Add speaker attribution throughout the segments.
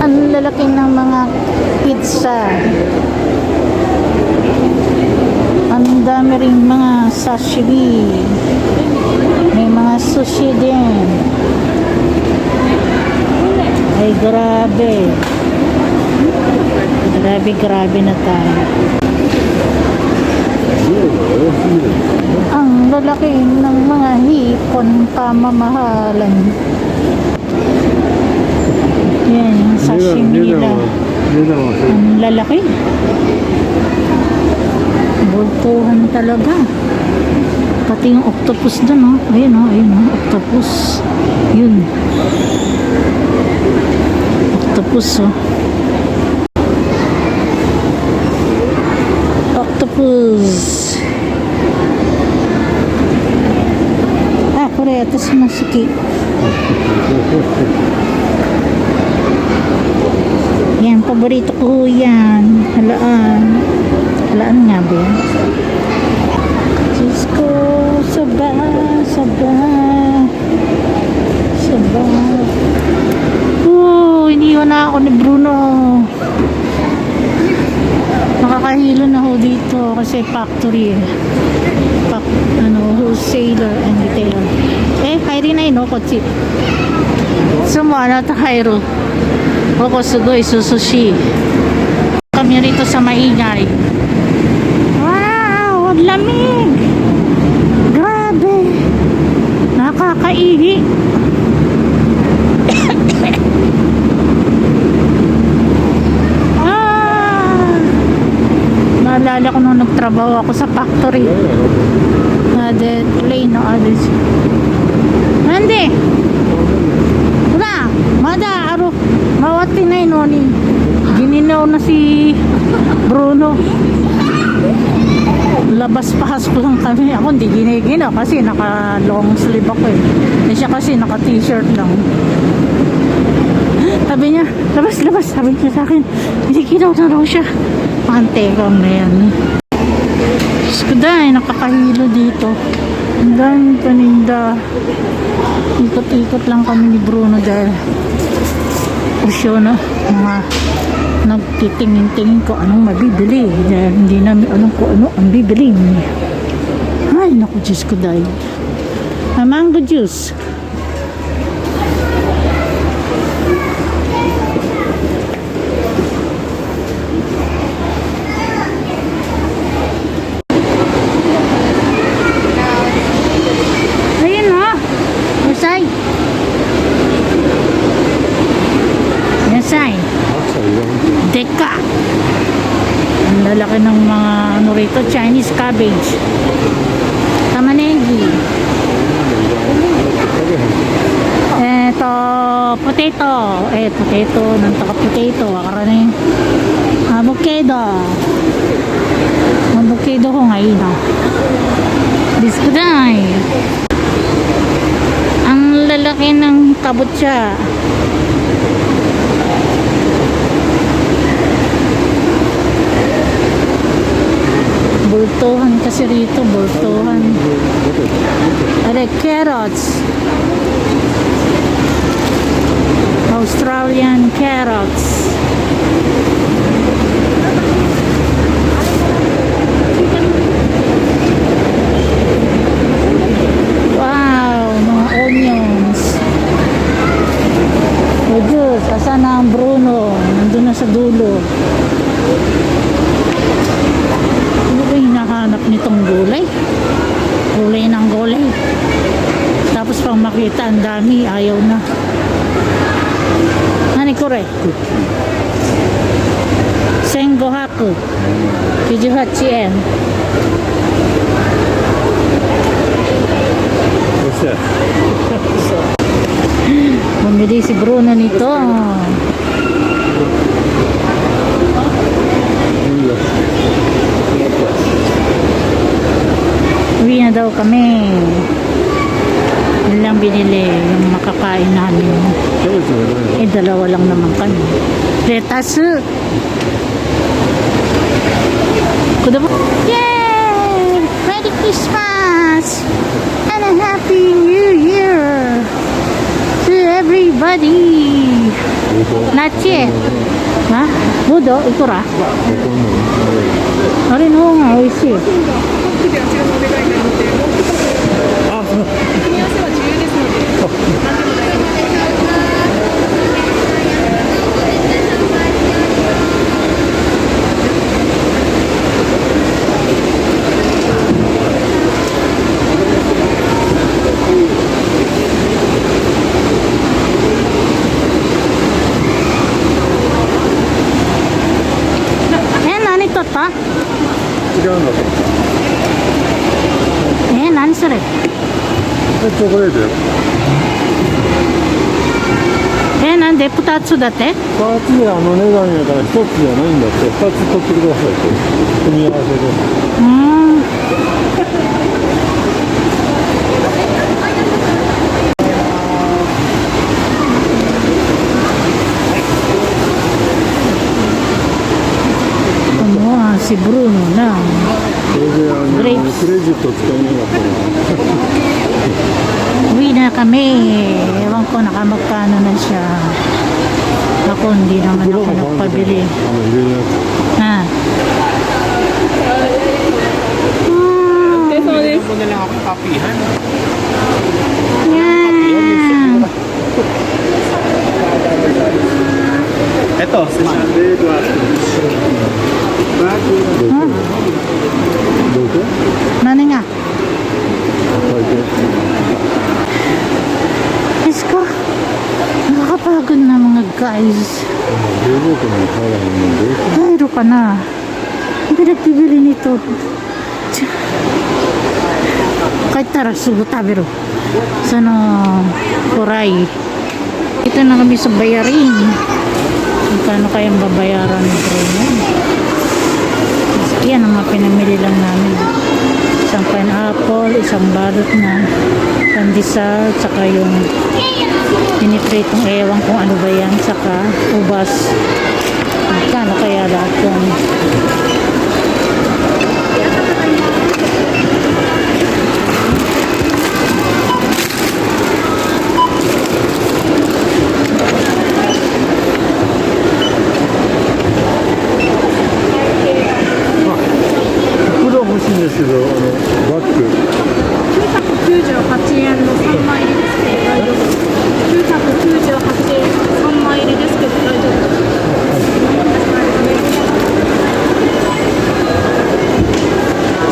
Speaker 1: Ang lalaki ng mga pizza. Ang dami rin mga sashimi. May mga sushi din. Ay grabe. Grabe na tayo. Ang lalaki ng mga hipon pamamahalan. Yan, yung sashimi nila. Ang lalaki. Bultuhan talaga. Pati yung octopus dun, oh. Ayun, oh. Ayun, oh. Octopus. Yun. Octopus, oh. Octopus. Ah, koreto si Masuki. Yan, paborito ko yan. Halaan. Halaan nga ba yan? Diyos ko, saba. Iniwan na ako ni Bruno. Nakakahilo na ako dito kasi factory. Wholesaler and retailer. Kairi na no, kotsi. Sumana ta Kairo. Oko sugoi sushi. Kami rito sa maingay. Wow, ang lamig. Grabe. Nakakaihi. Naalala ko nung nagtrabaho ako sa factory. The plane no others. Nande. Wala. Mada aro. Mawati na yun ni. Gininaw na si Bruno. Labas pahas ko lang kami. Ako hindi giniginaw kasi naka long sleeve ako eh. Siya kasi naka t-shirt lang. Sabi niya, labas. Sabi niya sa akin, giniginaw na raw siya. Pantekong na yan. Diyos ko dahil nakakahilo dito. Ang daming paninda. Ikot-ikot lang kami ni Bruno dahil usyo na mga nagtitingin-tingin ko anong mabibili dahil hindi namin alam ko ano ang bibili. Ay naku, Diyos ko dahil mango juice. Deka. Ang lalaki ng mga ano rito, Chinese cabbage. Tamanegi. Eto, potato. Potato, nantaka potato. Akarani. Avocado. Avocado ko ngayon. Biskuday. Ang lalaki ng kabutsa. Bultuhan kasi rito, bultuhan. Are carrots. Australian carrots. Wow, mga onions. Oh Diyos, asan na ang Bruno? Nandun na sa dulo. Hinahanap nitong gulay. Gulay ng gulay. Tapos pang makita ang dami, ayaw na. Nani kore? Sengohaku. 98 yen. Bumili si Bruno nito. Uwi na daw kami. Yun lang binili yung makakain namin. Dalawa lang naman kami. Letas. Yay! Merry Christmas! And a Happy New Year to everybody! Nachi. Ha? Budo? Ikura? Ari no nga, oishii.
Speaker 2: 組み合わせは自由ですので、何でも大丈夫です。
Speaker 1: 何取った？
Speaker 3: 違うんだと思う。
Speaker 1: 何それ？
Speaker 3: チョコレートよ。
Speaker 1: なんで2つだって？
Speaker 3: 2つであの値段やから1つじゃないんだって。2つ取ってくださいって組み合わせで。
Speaker 1: Si Bruno na.
Speaker 3: それでクレジット使えなかったら
Speaker 1: Uwi na kami. Ewan ko nakamagkano na siya. Ako hindi naman ako nagpabili.
Speaker 3: 入れるやつ
Speaker 1: Ha?
Speaker 2: お疲れ様です。
Speaker 4: Muna lang akong kapihan.
Speaker 1: Yan.
Speaker 4: Ito, si
Speaker 3: どこ
Speaker 1: Nani nga?
Speaker 3: 書いて
Speaker 1: Diyos ko. Nakakapagod na mga guys.
Speaker 3: 冷蔵庫に入らへんので
Speaker 1: Mayro ka na. Ang pinagbibili nito. Kahit tara, sugo tabiro. Sana kuray. Ito na kami sa bayarin. Magkano kayang babayaran ni Bruno? Yan ang mga pinamili lang namin. Isang pineapple, isang balot na pandesal, tsaka yung pinipritong ewan kung ano ba yan, tsaka ubas. Magkano kaya lahat yung
Speaker 3: 袋欲しいんですけどバッグ
Speaker 2: 998円の3枚入りですけど大丈夫です。998円3枚入りですけど大丈夫です。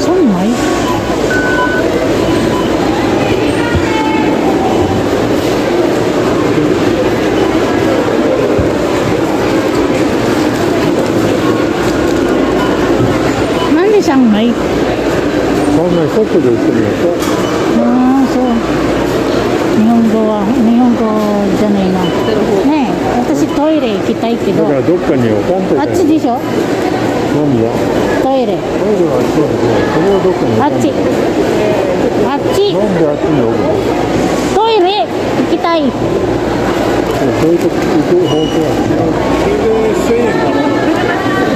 Speaker 1: 3枚なんで3枚
Speaker 3: そんなに外で売ってるやつ
Speaker 1: ああ、そう。日本語じゃないな。ねえ、私トイレ行きたいけど、
Speaker 3: だからどっかに置かんとい
Speaker 1: あっちでしょ
Speaker 3: 何が
Speaker 1: トイレ。
Speaker 3: トイレはあっちなんでそれをどっかに置かんと
Speaker 1: あっち。あっち。
Speaker 3: なんであっちに置くの
Speaker 1: トイレ行きたい。
Speaker 3: そういうとこ行く方向は違うそれで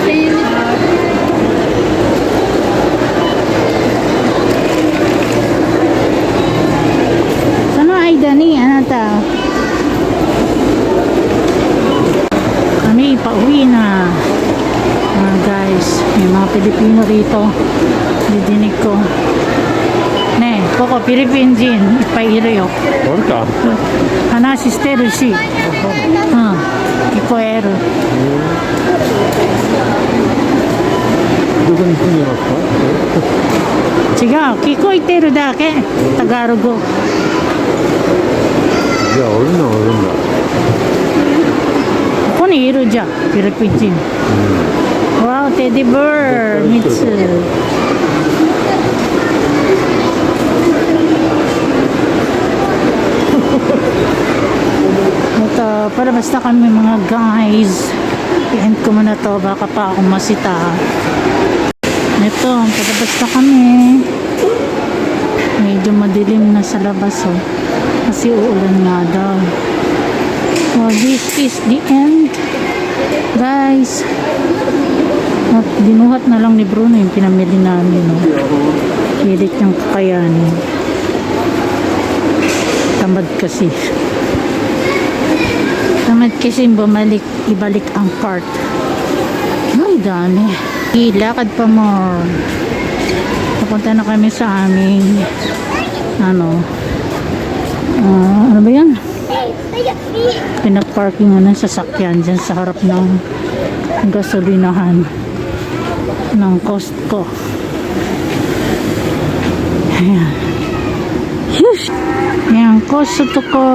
Speaker 3: 1000円か
Speaker 1: その間にあなた、kami pauwi na. Guys, may mga Pilipino rito. Didinig ko. Ne, koko Philippine Jin, ippairo yo.
Speaker 3: あんた
Speaker 1: 話してるし、聞こえる。
Speaker 3: どこに住んでますか
Speaker 1: 違う、聞こえてるだけ。タガログ。
Speaker 3: じゃあおるのはおるんだ
Speaker 1: ここにいるじゃん、フィリピン人。わお、テディベア、3つ。Ito, para basta kami mga guys. I-end ko muna to, baka pa akong masita. Ito, para basta kami. Medyo madilim na sa labas oh. Kasi uulan nga daw. So, this is the end. Guys. At dinuhat na lang ni Bruno yung pinamili namin. No? Kilit yung kakayanin. Tamad kasi. Tamad kasi ibalik ang cart. Ay, dami. Ilakad pa more. Papunta na kami sa aming ano ba yan? Pinaparkingan ng sasakyan dyan sa harap ng gasolinahan ng Costco. Ayan. Ayan, Costco.